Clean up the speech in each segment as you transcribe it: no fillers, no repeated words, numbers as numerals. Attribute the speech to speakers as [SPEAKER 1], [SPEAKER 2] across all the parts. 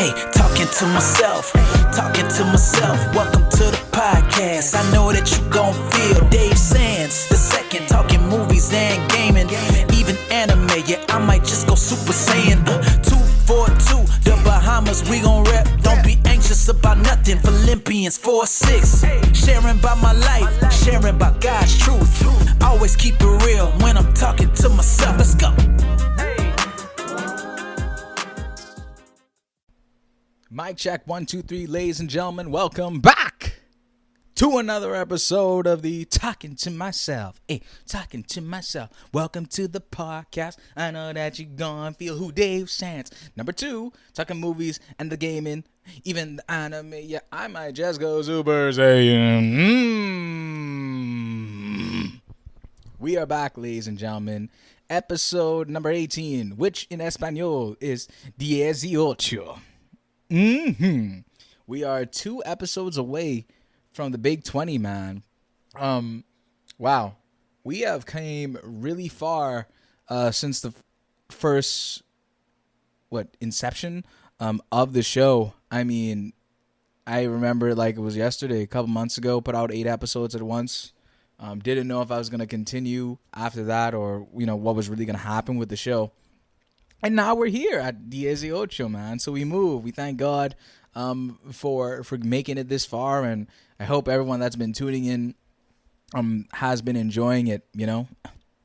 [SPEAKER 1] Hey, talking to myself, welcome to the podcast. I know that you gon' feel Dave Sands the second, talking movies and gaming, even anime. Yeah, I might just go Super Saiyan. 242, the Bahamas, we gon' rep. Don't be anxious about nothing. Philippians 4:6, sharing about my life, sharing about God's truth. Always keep it real when I'm talking to myself. Let's go.
[SPEAKER 2] Mic check 1 2 3, ladies and gentlemen, welcome back to another episode of the Talking to Myself. Hey, talking to myself. Welcome to the podcast. I know that you gonna feel who Dave Sands. Number 2, talking movies and the gaming, even the anime. Yeah, I might just go Super Saiyan. We are back, ladies and gentlemen. Episode number 18, which in Espanol is 18. We are 2 episodes away from the Big 20, man. Wow. We have came really far since the first inception of the show. I mean, I remember like it was yesterday, a couple months ago, put out 8 episodes at once. Didn't know if I was going to continue after that or, what was really going to happen with the show. And now we're here at 18, man. So we move. We thank God for making it this far, and I hope everyone that's been tuning in has been enjoying it,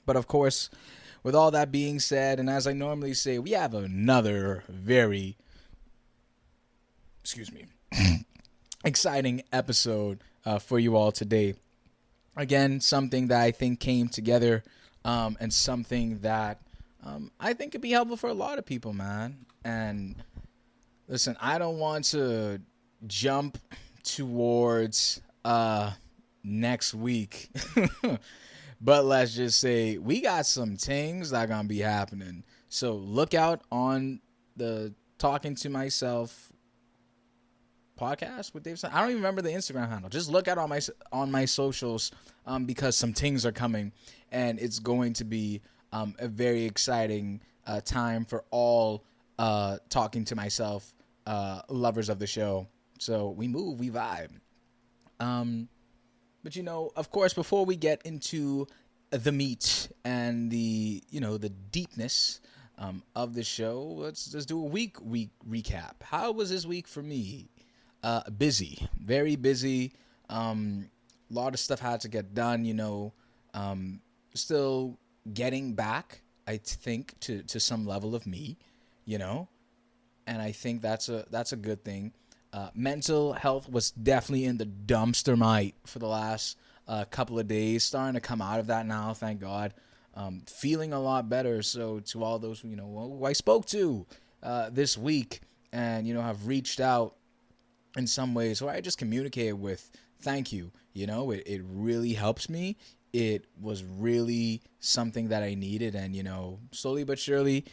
[SPEAKER 2] But of course, with all that being said, and as I normally say, we have another very exciting episode for you all today. Again, something that I think came together and something that I think could be helpful for a lot of people, man. And listen, I don't want to jump towards next week, but let's just say we got some things that are gonna be happening. So look out on the Talking to Myself podcast with Dave. I don't even remember the Instagram handle. Just look out on my socials because some things are coming, and it's going to be a very exciting time for all Talking to Myself lovers of the show. So we move, we vibe. But of course, before we get into the meat and the the deepness of the show, let's just do a week recap. How was this week for me? Busy, very busy. Lot of stuff had to get done. Still getting back, I think, to some level of me, and I think that's a good thing. Mental health was definitely in the dumpster mite for the last couple of days. Starting to come out of that now, thank God. Feeling a lot better. So to all those who I spoke to this week and have reached out in some ways, or I just communicated with, thank you. It really helps me. It was really something that I needed, and slowly but surely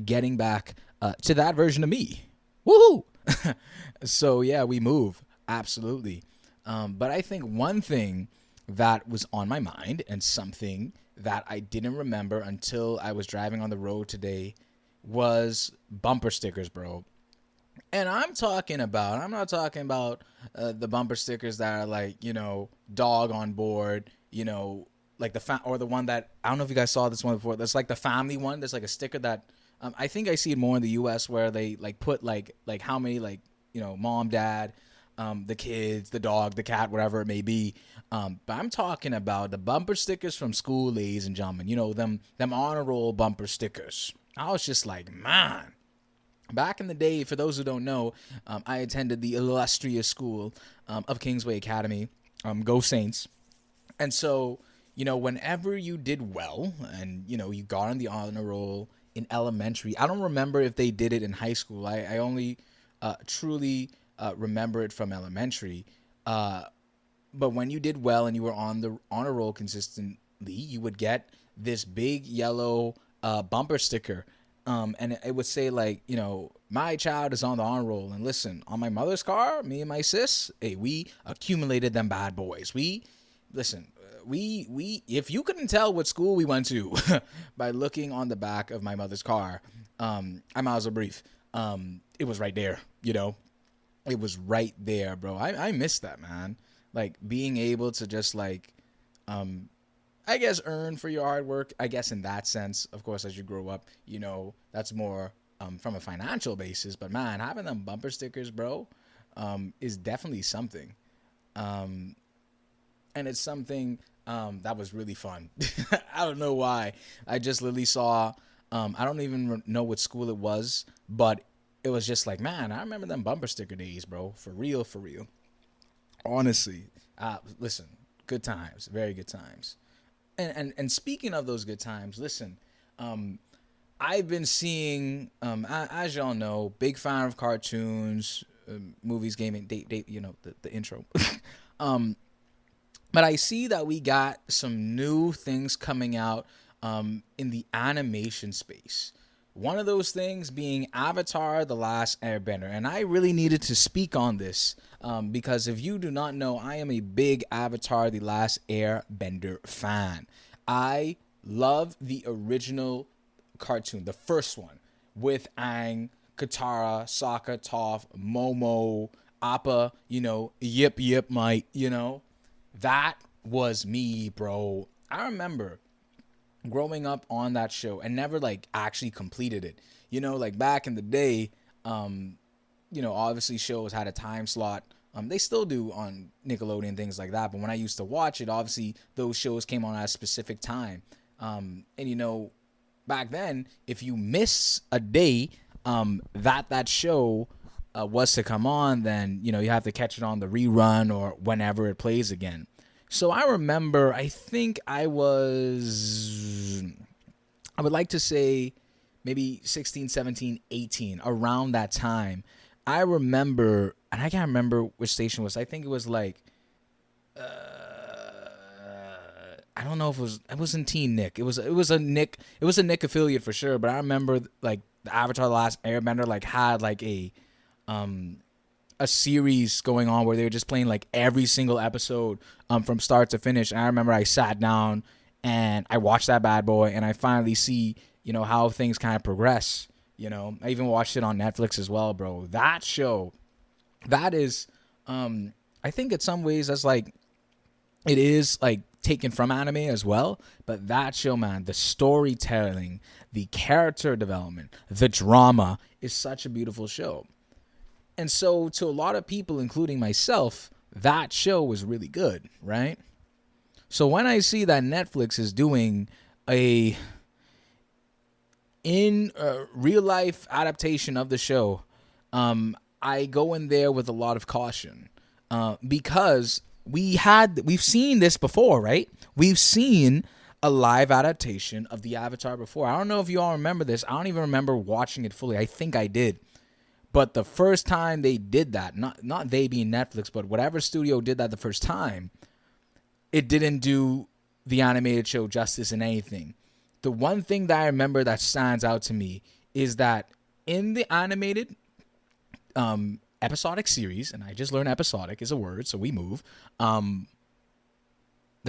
[SPEAKER 2] getting back to that version of me. Woohoo! So yeah, we move, absolutely. But I think one thing that was on my mind, and something that I didn't remember until I was driving on the road today, was bumper stickers, bro. And I'm not talking about the bumper stickers that are like dog on board. Like or the one that, I don't know if you guys saw this one before. That's like the family one. There's like a sticker that I think I see it more in the U.S. where they like put like how many mom, dad, the kids, the dog, the cat, whatever it may be. But I'm talking about the bumper stickers from school, ladies and gentlemen. Them honor roll bumper stickers. I was just like, man. Back in the day, for those who don't know, I attended the illustrious school of Kingsway Academy. Go Saints. And so, whenever you did well and, you got on the honor roll in elementary, I don't remember if they did it in high school. I only truly remember it from elementary. But when you did well and you were on the honor roll consistently, you would get this big yellow bumper sticker. And it would say my child is on the honor roll. And listen, on my mother's car, me and my sis, hey, we accumulated them bad boys. If you couldn't tell what school we went to by looking on the back of my mother's car, I might as well brief. it was right there, it was right there, bro. I miss that, man. Like being able to just like, I guess earn for your hard work. I guess in that sense, of course, as you grow up, that's more from a financial basis. But man, having them bumper stickers, bro, is definitely something. And it's something that was really fun. I don't know why. I just literally saw. I don't even know what school it was, but it was just like, man, I remember them bumper sticker days, bro. For real, for real. Honestly, listen, good times, very good times. And speaking of those good times, listen, I've been seeing, as y'all know, big fan of cartoons, movies, gaming, the intro. But I see that we got some new things coming out in the animation space. One of those things being Avatar the Last Airbender. And I really needed to speak on this because if you do not know, I am a big Avatar the Last Airbender fan. I love the original cartoon, the first one, with Aang, Katara, Sokka, Toph, Momo, Appa, yip, mate, That was me, bro. I remember growing up on that show and never like actually completed it. Like back in the day, obviously shows had a time slot. They still do on Nickelodeon, things like that. But when I used to watch it, obviously those shows came on at a specific time. And back then, if you miss a day that show was to come on, then you have to catch it on the rerun or whenever it plays again. So I remember, I think I would like to say maybe 16, 17, 18, around that time. I remember, and I can't remember which station it was. I think it was like, I don't know if it wasn't Teen Nick. It was a Nick affiliate for sure. But I remember like the Avatar The Last Airbender like had like a series going on where they were just playing like every single episode from start to finish. And I remember I sat down and I watched that bad boy, and I finally see how things kind of progress. I even watched it on Netflix as well, bro. That show, that is, I think in some ways that's like, it is like taken from anime as well. But that show, man, the storytelling, the character development, the drama is such a beautiful show. And so to a lot of people, including myself, that show was really good, right? So when I see that Netflix is doing a real life adaptation of the show, I go in there with a lot of caution because we've seen this before, right? We've seen a live adaptation of the Avatar before. I don't know if you all remember this. I don't even remember watching it fully. I think I did. But the first time they did that, not they being Netflix, but whatever studio did that the first time, it didn't do the animated show justice in anything. The one thing that I remember that stands out to me is that in the animated episodic series, and I just learned episodic is a word, so we move, the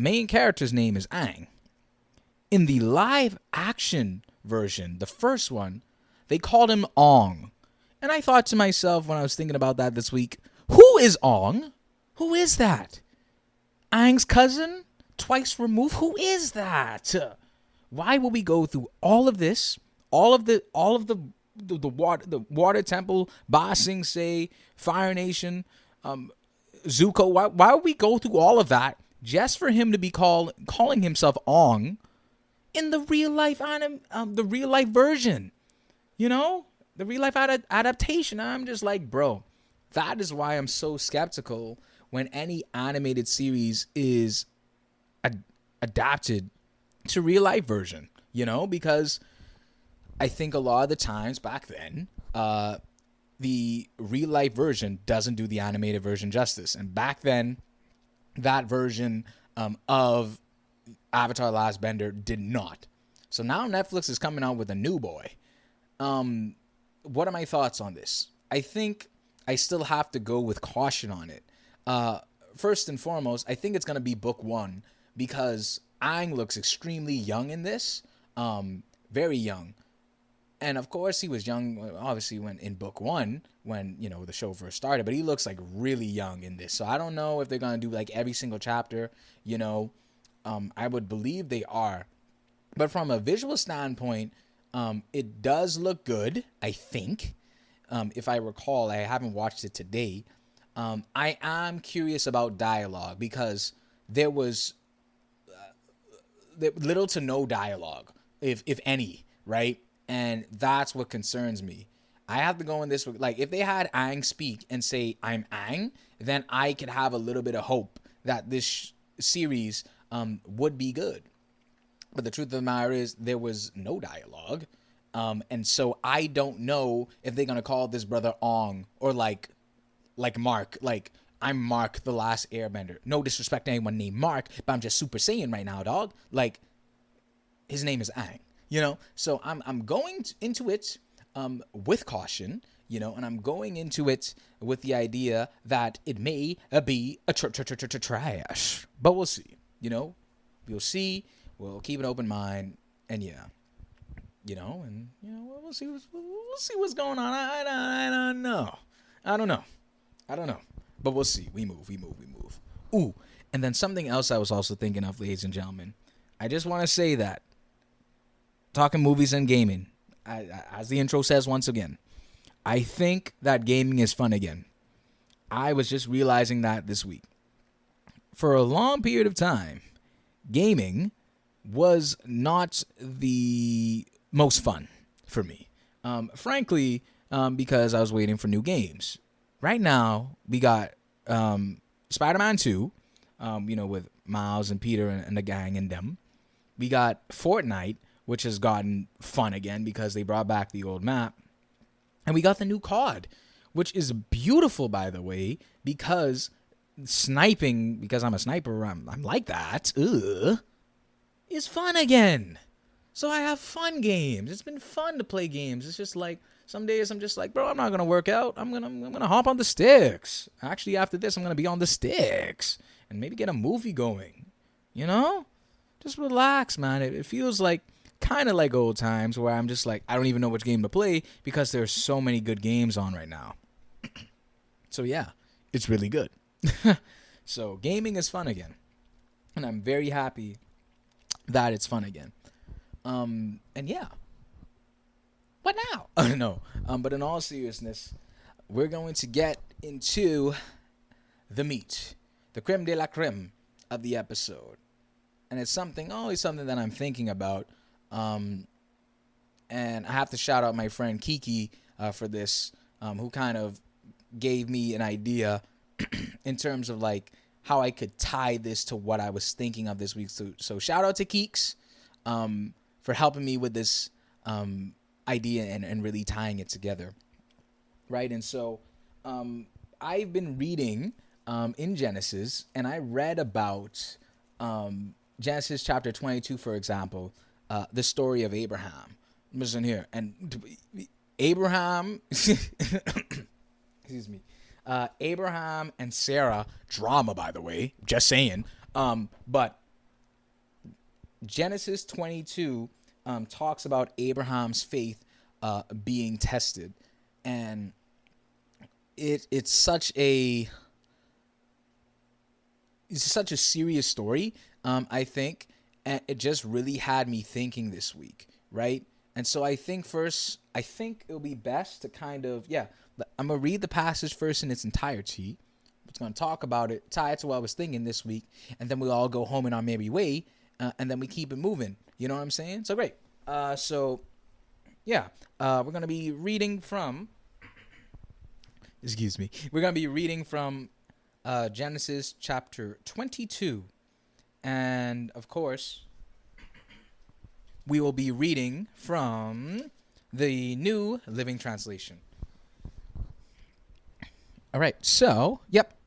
[SPEAKER 2] main character's name is Aang. In the live action version, the first one, they called him Ong. And I thought to myself when I was thinking about that this week, who is Ong? Who is that? Aang's cousin? Twice removed? Who is that? Why will we go through all of this? All of the water temple, Ba Sing Se, Fire Nation, Zuko. Why would we go through all of that just for him to be calling himself Ong in the real life the real life version? The real life adaptation. I'm just like, bro, that is why I'm so skeptical when any animated series is adapted to real life version, because I think a lot of the times back then, the real life version doesn't do the animated version justice. And back then, that version of Avatar The Last Bender did not. So now Netflix is coming out with a new boy. What are my thoughts on this? I think I still have to go with caution on it. First and foremost, I think it's going to be book one because Aang looks extremely young in this. Very young. And of course, he was young, obviously, when in book one, when, you know, the show first started. But he looks like really young in this. So I don't know if they're going to do like every single chapter, you know. I would believe they are. But from a visual standpoint, it does look good, I think. If I recall, I haven't watched it today. I am curious about dialogue because there was little to no dialogue, if any, right? And that's what concerns me. I have to go in this, like, if they had Aang speak and say, "I'm Aang," then I could have a little bit of hope that this series would be good. But the truth of the matter is, there was no dialogue. And so I don't know if they're going to call this brother Ong or like Mark, like, "I'm Mark the Last Airbender." No disrespect to anyone named Mark, but I'm just Super Saiyan right now, dog. Like, his name is Aang, you know? So I'm going into it with caution, you know, and I'm going into it with the idea that it may be a trash. But we'll see, you know? We'll see. We'll keep an open mind, and yeah. You know, and, you know, we'll see what's going on. I don't know. I don't know. But we'll see. We move. Ooh, and then something else I was also thinking of, ladies and gentlemen. I just want to say that, talking movies and gaming, as the intro says once again, I think that gaming is fun again. I was just realizing that this week. For a long period of time, gaming was not the most fun for me. Frankly, because I was waiting for new games. Right now, we got Spider-Man 2, you know, with Miles and Peter and the gang and them. We got Fortnite, which has gotten fun again because they brought back the old map. And we got the new COD, which is beautiful, by the way, because sniping, because I'm a sniper, I'm like that, is fun again. So I have fun games. It's been fun to play games. It's just like, some days I'm just like, bro, I'm not gonna work out. I'm gonna hop on the sticks. Actually, after this, I'm gonna be on the sticks and maybe get a movie going. You know, just relax, man. It feels like kind of like old times where I'm just like, I don't even know which game to play because there's so many good games on right now. So yeah, it's really good. So gaming is fun again, and I'm very happy that it's fun again. And yeah. What now? No. But in all seriousness, we're going to get into the meat, the creme de la creme of the episode. And it's always something that I'm thinking about. And I have to shout out my friend Kiki for this, who kind of gave me an idea in terms of like how I could tie this to what I was thinking of this week. So shout out to Keeks for helping me with this idea and really tying it together, right? And so I've been reading in Genesis, and I read about Genesis chapter 22, for example, the story of Abraham. Listen here, and Abraham, excuse me, Abraham and Sarah, drama, by the way, just saying, but Genesis 22 talks about Abraham's faith being tested, and it's such a serious story, I think, and it just really had me thinking this week, right? And so I think it'll be best to kind of, I'm going to read the passage first in its entirety. It's going to talk about it, tie it to what I was thinking this week, and then we'll all go home in our merry way, and then we keep it moving. You know what I'm saying? So great. We're going to be reading from, Genesis chapter 22. And, of course, we will be reading from the New Living Translation. All right, so,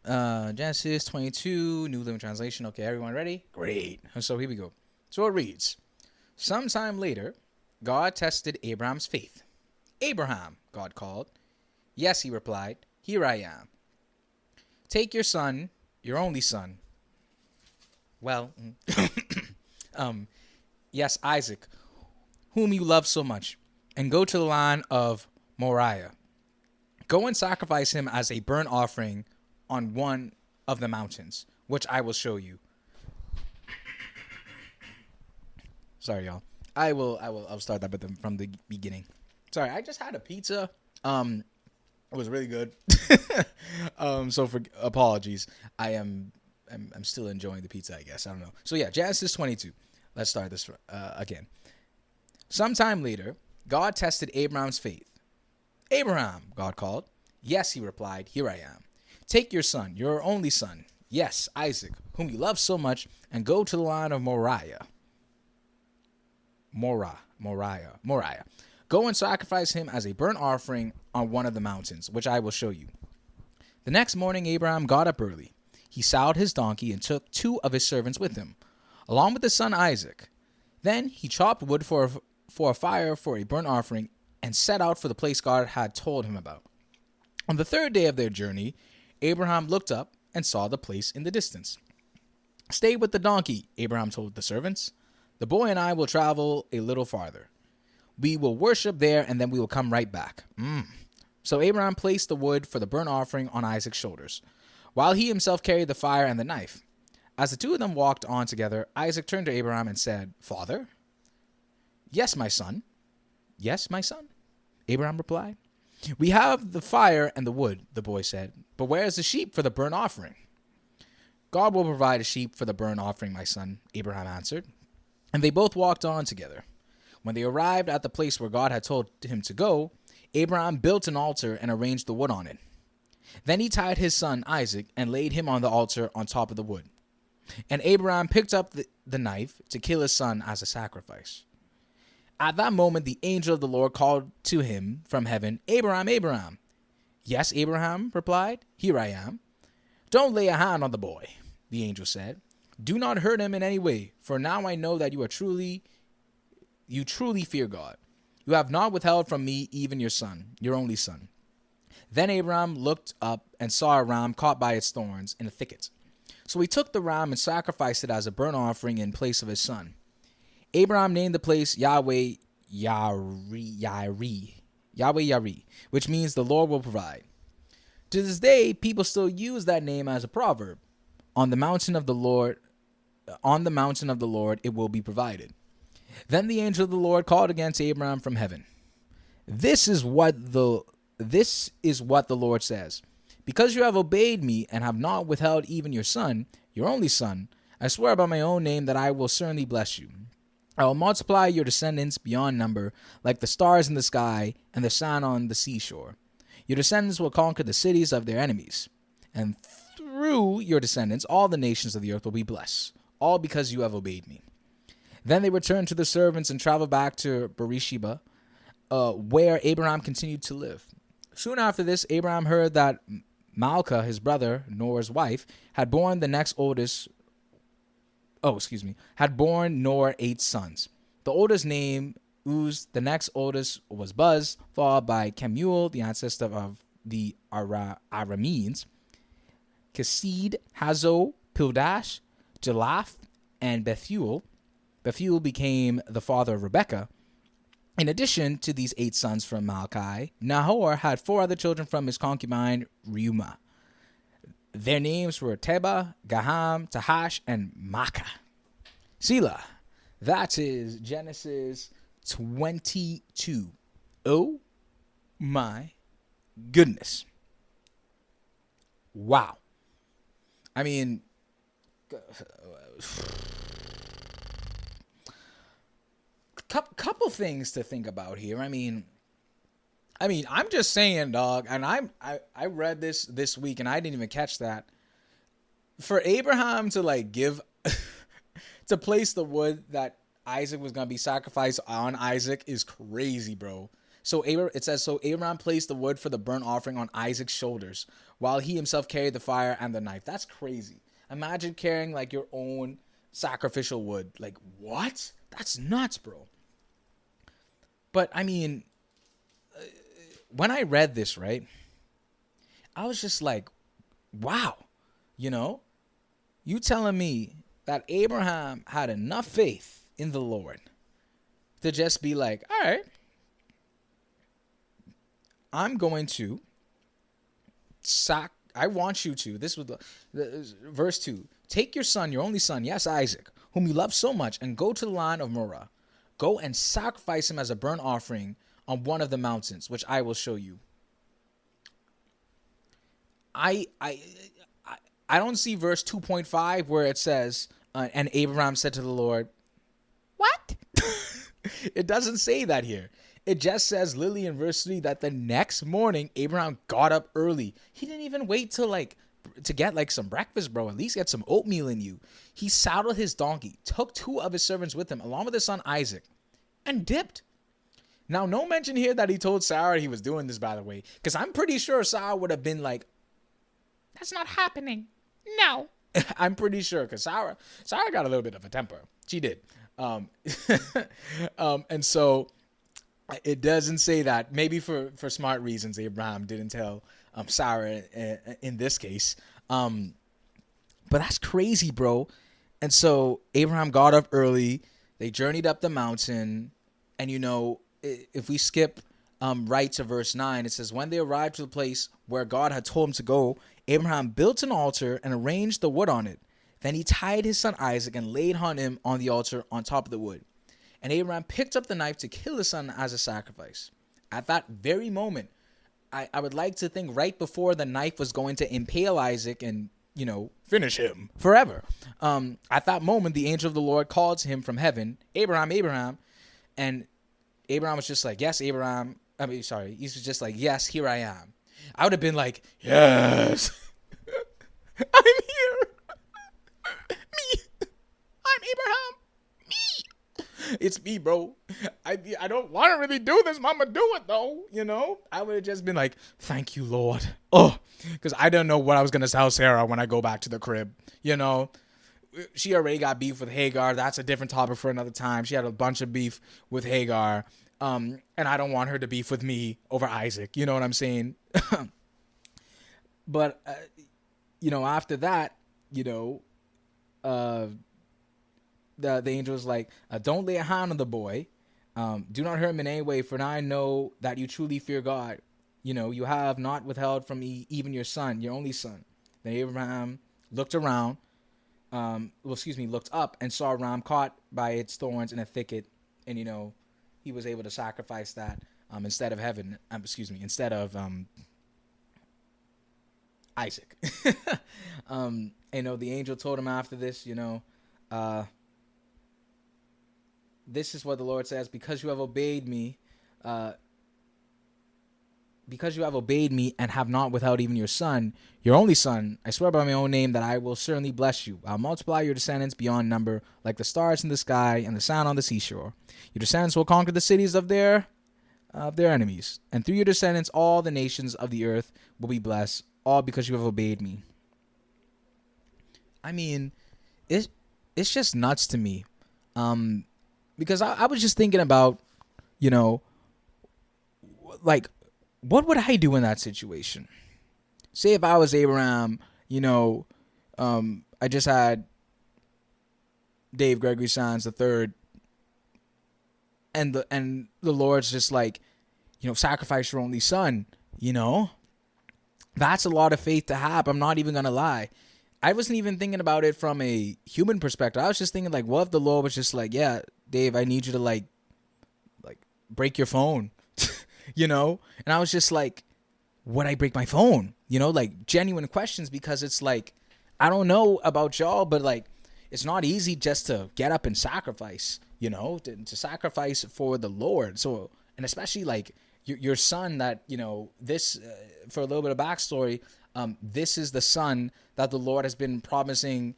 [SPEAKER 2] Genesis 22, New Living Translation. Okay, everyone ready? Great. So here we go. So it reads, "Sometime later, God tested Abraham's faith. 'Abraham,' God called. 'Yes,' he replied, 'here I am.' 'Take your son, your only son.' 'Well, yes, Isaac, whom you love so much. and go to the land of Moriah. Go and sacrifice him as a burnt offering on one of the mountains, which I will show you. Sorry, y'all. I'll start that from the beginning. Sorry, I just had a pizza. It was really good. So for apologies. I'm still enjoying the pizza, I guess. I don't know. So yeah, Genesis 22. Let's start this again. Sometime later, God tested Abraham's faith. Abraham, God called. Yes, he replied, here I am. Take your son, your only son, yes, Isaac, whom you love so much, and go to the land of Moriah. Go and sacrifice him as a burnt offering on one of the mountains, which I will show you. The next morning, Abraham got up early. He saddled his donkey and took 2 of his servants with him, along with his son Isaac. Then he chopped wood for a fire for a burnt offering and set out for the place God had told him about. On the 3rd day of their journey, Abraham looked up and saw the place in the distance. Stay with the donkey, Abraham told the servants. The boy and I will travel a little farther. We will worship there and then we will come right back. So Abraham placed the wood for the burnt offering on Isaac's shoulders, while he himself carried the fire and the knife. As the 2 of them walked on together, Isaac turned to Abraham and said, Father? Yes, my son. Yes, my son, Abraham replied. We have the fire and the wood, the boy said, but where is the sheep for the burnt offering? God will provide a sheep for the burnt offering, my son, Abraham answered. And they both walked on together. When they arrived at the place where God had told him to go, Abraham built an altar and arranged the wood on it. Then he tied his son Isaac and laid him on the altar on top of the wood. And Abraham picked up the knife to kill his son as a sacrifice. At that moment, the angel of the Lord called to him from heaven, Abraham, Abraham. Yes, Abraham replied, here I am. Don't lay a hand on the boy, the angel said. Do not hurt him in any way, for now I know that you truly fear God. You have not withheld from me even your son, your only son. Then Abraham looked up and saw a ram caught by its thorns in a thicket. So he took the ram and sacrificed it as a burnt offering in place of his son. Abraham named the place Yahweh Yireh, which means the Lord will provide. To this day, people still use that name as a proverb. On the mountain of the Lord, it will be provided. Then the angel of the Lord called again to Abraham from heaven. This is what the Lord says. Because you have obeyed me and have not withheld even your son, your only son, I swear by my own name that I will certainly bless you. I will multiply your descendants beyond number, like the stars in the sky and the sand on the seashore. Your descendants will conquer the cities of their enemies. And through your descendants, all the nations of the earth will be blessed, all because you have obeyed me. Then they returned to the servants and traveled back to Beersheba, where Abraham continued to live. Soon after this, Abraham heard that Malchah, his brother, Nor's wife, had borne Nor 8 sons. The oldest named Uz, the next oldest was Buz, followed by Kemuel, the ancestor of the Arameans, Kesid, Hazo, Pildash, Jalaph, and Bethuel. Bethuel became the father of Rebekah. In addition to these 8 sons from Malachi, Nahor had 4 other children from his concubine Reumah. Their names were Teba, Gaham, Tahash, and Makkah. Selah. That is Genesis 22. Oh my goodness. Wow. I mean, couple things to think about here. I mean, I'm just saying, dog, and I read this week and I didn't even catch that. For Abraham to give to place the wood that Isaac was going to be sacrificed on Isaac is crazy, bro. So it says, so Abraham placed the wood for the burnt offering on Isaac's shoulders, while he himself carried the fire and the knife. That's crazy. Imagine carrying your own sacrificial wood. What? That's nuts, bro. But I mean, when I read this, right, I was just like, wow, you telling me that Abraham had enough faith in the Lord to just be like, all right, I'm going to I want you to, this was verse 2. Take your son, your only son, yes, Isaac, whom you love so much, and go to the land of Moriah. Go and sacrifice him as a burnt offering on one of the mountains, which I will show you. I don't see verse 2.5 where it says, and Abraham said to the Lord, what? It doesn't say that here. It just says literally in verse 3 that the next morning Abraham got up early. He didn't even wait to get some breakfast, bro. At least get some oatmeal in you. He saddled his donkey, took 2 of his servants with him, along with his son Isaac, and dipped. Now, no mention here that he told Sarah he was doing this, by the way, because I'm pretty sure Sarah would have been like, that's not happening. No. I'm pretty sure, because Sarah got a little bit of a temper. She did. And so it doesn't say that. Maybe for smart reasons, Abraham didn't tell Sarah in this case. But that's crazy, bro. And so Abraham got up early. They journeyed up the mountain. And, if we skip right to verse 9, it says, when they arrived to the place where God had told him to go, Abraham built an altar and arranged the wood on it. Then he tied his son Isaac and laid him on the altar on top of the wood. And Abraham picked up the knife to kill his son as a sacrifice. At that very moment, I would like to think right before the knife was going to impale Isaac and, finish him forever. At that moment, the angel of the Lord called to him from heaven, Abraham, Abraham. And Abraham was just like, yes, Abraham. He was just like, yes, here I am. I would have been like, yes, I'm here. Me. I'm Abraham. Me. It's me, bro. I don't want to really do this. Mama, do it, though. I would have just been like, thank you, Lord. Oh, because I don't know what I was going to tell Sarah when I go back to the crib. She already got beef with Hagar. That's a different topic for another time. She had a bunch of beef with Hagar. And I don't want her to beef with me over Isaac. You know what I'm saying? But, after that, the angel was like, don't lay a hand on the boy. Do not hurt him in any way, for now I know that you truly fear God. You have not withheld from me even your son, your only son. Then Abraham looked around, looked up and saw a ram caught by its thorns in a thicket. And, he was able to sacrifice that instead of Isaac. The angel told him after this, this is what the Lord says, because you have obeyed me and have not withheld even your son, your only son, I swear by my own name that I will certainly bless you. I'll multiply your descendants beyond number, like the stars in the sky and the sand on the seashore. Your descendants will conquer the cities of their enemies, and through your descendants all the nations of the earth will be blessed, all because you have obeyed me. I mean, it's just nuts to me, because I was just thinking about, what would I do in that situation? Say if I was Abraham, I just had Dave Gregory Sands III, and the Lord's just like, sacrifice your only son, That's a lot of faith to have. I'm not even going to lie. I wasn't even thinking about it from a human perspective. I was just thinking like, what if the Lord was just like, yeah, Dave, I need you to like break your phone. And I was just like, would I break my phone? Genuine questions, because it's like, I don't know about y'all, but like, it's not easy just to get up and sacrifice, to sacrifice for the Lord. So, and especially like your son that, this, for a little bit of backstory, this is the son that the Lord has been promising,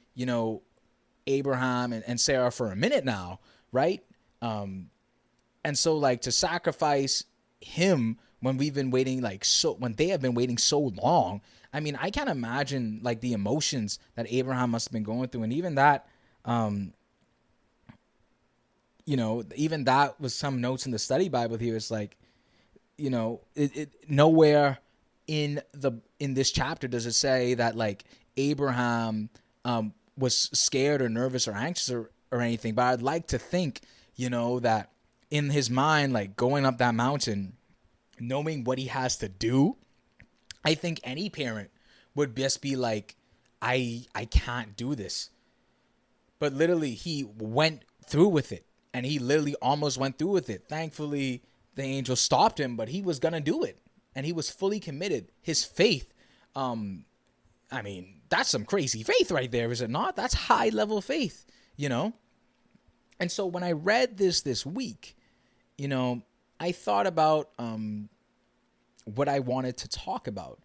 [SPEAKER 2] Abraham and Sarah for a minute now. Right. And so like to sacrifice him when we've been waiting when they have been waiting so long. I mean, I can't imagine like the emotions that Abraham must have been going through. And even that, even that was some notes in the study Bible here. It's like, nowhere in this chapter does it say that like Abraham was scared or nervous or anxious or anything. But I'd like to think, that in his mind, like going up that mountain, knowing what he has to do, I think any parent would just be like, I can't do this. But literally, he went through with it, and he literally almost went through with it. Thankfully, the angel stopped him, but he was gonna do it, and he was fully committed. His faith, I mean, that's some crazy faith right there, is it not? That's high level faith, you know. And so when I read this week, you know, I thought about what I wanted to talk about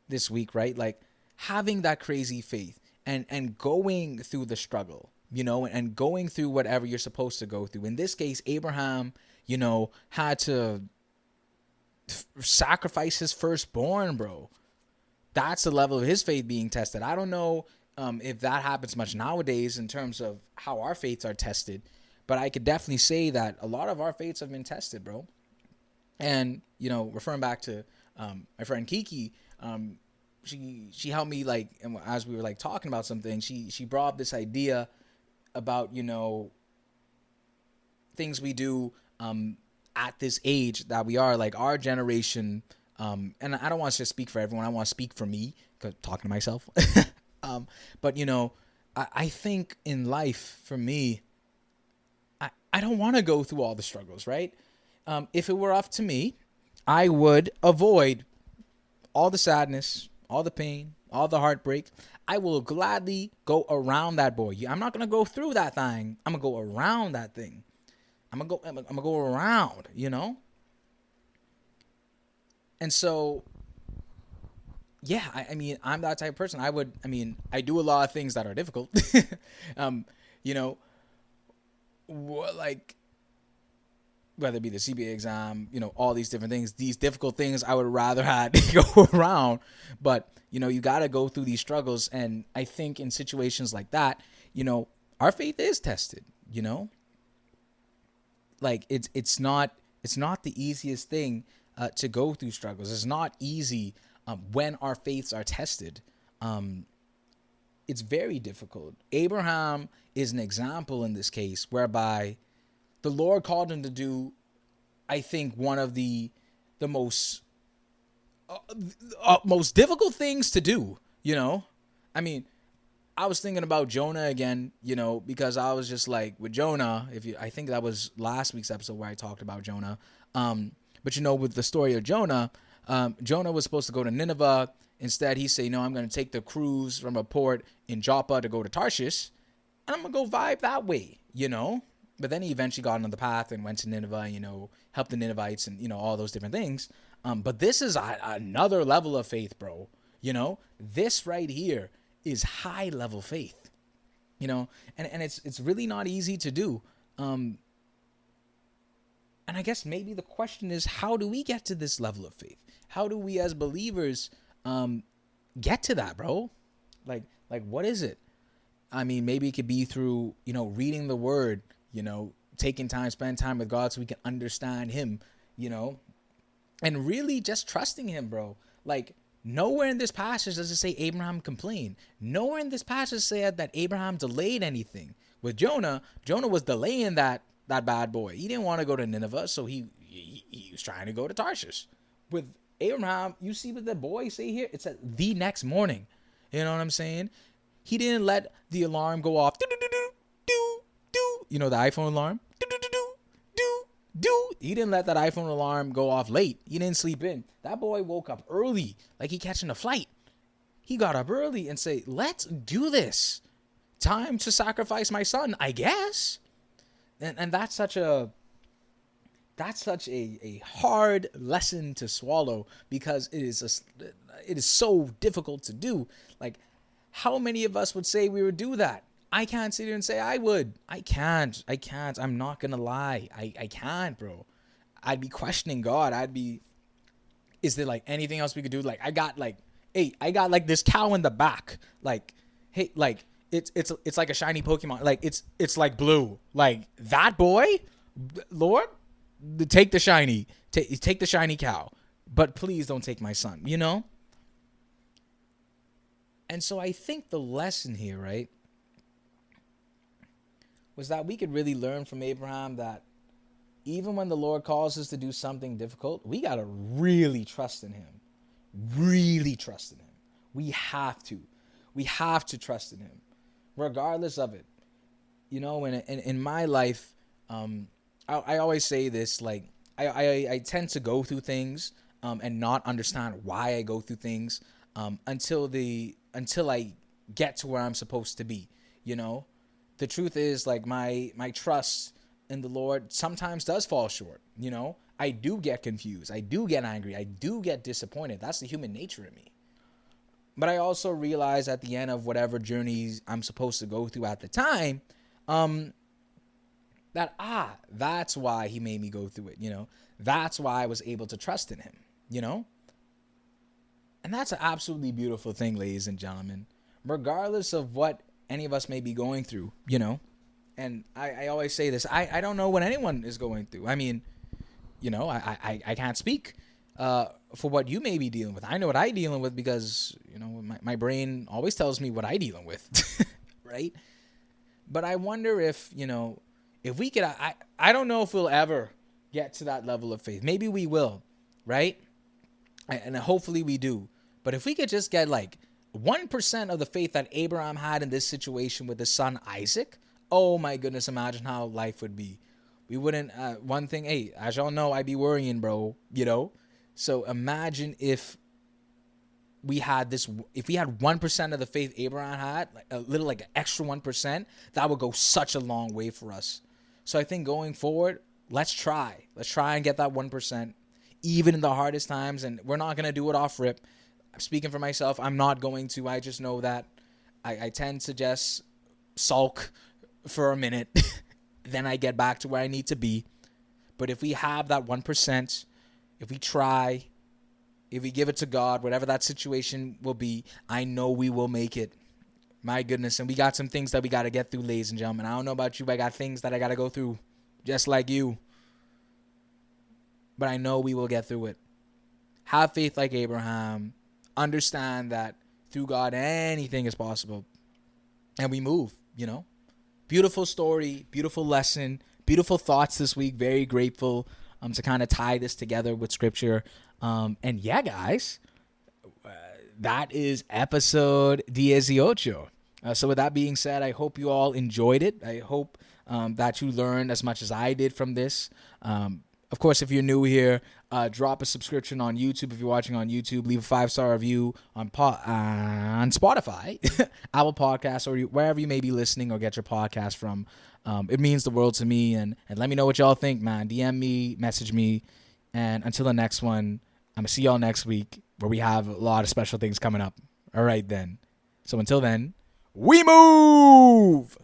[SPEAKER 2] this week, right? Like having that crazy faith and going through the struggle, you know, and going through whatever you're supposed to go through. In this case, Abraham, you know, had to sacrifice his firstborn, bro. That's the level of his faith being tested. I don't know if that happens much nowadays in terms of how our faiths are tested, but I could definitely say that a lot of our faiths have been tested, bro. And, you know, referring back to my friend Kiki, she helped me, like, as we were like talking about something, she brought up this idea about, you know, things we do at this age that we are, like our generation. And I don't want to just speak for everyone. I want to speak for me, because talking to myself. But, you know, I think in life, for me, I don't want to go through all the struggles, right? If it were up to me, I would avoid all the sadness, all the pain, all the heartbreak. I will gladly go around that boy. I'm not going to go through that thing. I'm going to go around that thing. I'm going to go around, you know? And so, yeah, I mean, I'm that type of person. I do a lot of things that are difficult. You know, like, whether it be the CPA exam, you know, all these different things, these difficult things I would rather have go around. But, you know, you got to go through these struggles. And I think in situations like that, you know, our faith is tested, you know, like it's not the easiest thing to go through struggles. It's not easy when our faiths are tested. It's very difficult. Abraham is an example in this case whereby the Lord called him to do, I think, one of the most difficult things to do, you know? I mean, I was thinking about Jonah again, you know, because I was just like, with Jonah, I think that was last week's episode where I talked about Jonah. But, you know, with the story of Jonah, Jonah was supposed to go to Nineveh. Instead, he said, no, I'm going to take the cruise from a port in Joppa to go to Tarshish, and I'm going to go vibe that way, you know? But then he eventually got on the path and went to Nineveh, you know, helped the Ninevites and, you know, all those different things. But this is another level of faith, bro. You know, this right here is high level faith, you know, and it's really not easy to do. And I guess maybe the question is, how do we get to this level of faith? How do we as believers get to that, bro? Like what is it? I mean, maybe it could be through, you know, reading the word, you know, taking time, spend time with God so we can understand him, you know, and really just trusting him, bro. Like, nowhere in this passage does it say Abraham complained. Nowhere in this passage said that Abraham delayed anything. With Jonah was delaying that bad boy. He didn't want to go to Nineveh, so he was trying to go to Tarshish. With Abraham, you see what the boy say here? It's at the next morning. You know what I'm saying? He didn't let the alarm go off. You know, the iPhone alarm? He didn't let that iPhone alarm go off late. He didn't sleep in. That boy woke up early, like he catching a flight. He got up early and say, let's do this. Time to sacrifice my son, I guess. And that's such a hard lesson to swallow, because it is so difficult to do. Like, how many of us would say we would do that? I can't sit here and say I would. I can't. I'm not going to lie. I can't, bro. I'd be questioning God. Is there like anything else we could do? Like, I got like this cow in the back. Like, hey, like it's like a shiny Pokemon. Like it's like blue. Like that boy, Lord, take the shiny. Take the shiny cow. But please don't take my son, you know? And so I think the lesson here, right, was that we could really learn from Abraham that even when the Lord calls us to do something difficult, we got to really trust in him. Really trust in him. We have to. We have to trust in him, regardless of it. You know, in my life, I always say this, like, I tend to go through things and not understand why I go through things until I get to where I'm supposed to be. You know, the truth is, like, my trust in the Lord sometimes does fall short. You know, I do get confused. I do get angry. I do get disappointed. That's the human nature in me. But I also realize at the end of whatever journeys I'm supposed to go through at the time, that's why he made me go through it. You know, that's why I was able to trust in him. You know, and that's an absolutely beautiful thing, ladies and gentlemen, regardless of what any of us may be going through. You know, and I always say this, I don't know what anyone is going through. I mean, you know, I can't speak for what you may be dealing with. I know what I'm dealing with because, you know, my brain always tells me what I'm dealing with, right? But I wonder if, you know, if we could, I don't know if we'll ever get to that level of faith. Maybe we will, right? And hopefully we do. But if we could just get like 1% of the faith that Abraham had in this situation with his son Isaac, oh my goodness, imagine how life would be. We wouldn't, one thing, hey, as y'all know, I be worrying, bro, you know? So imagine if we had 1% of the faith Abraham had, like a little, like an extra 1%, that would go such a long way for us. So I think going forward, let's try and get that 1%, even in the hardest times. And we're not going to do it off rip. I'm speaking for myself. I'm not going to. I just know that I tend to just sulk for a minute. Then I get back to where I need to be. But if we have that 1%, if we try, if we give it to God, whatever that situation will be, I know we will make it. My goodness. And we got some things that we got to get through, ladies and gentlemen. I don't know about you, but I got things that I got to go through, just like you. But I know we will get through it. Have faith like Abraham. Understand that through God, anything is possible. And we move, you know. Beautiful story, beautiful lesson, beautiful thoughts this week. Very grateful to kind of tie this together with scripture. And yeah, guys, that is episode 18. So with that being said, I hope you all enjoyed it. I hope that you learned as much as I did from this. Of course, if you're new here, drop a subscription on YouTube. If you're watching on YouTube, leave a 5-star review on Spotify, Apple Podcasts, or wherever you may be listening or get your podcast from. It means the world to me. And let me know what y'all think, man. DM me, message me. And until the next one, I'm going to see y'all next week where we have a lot of special things coming up. All right, then. So until then, we move!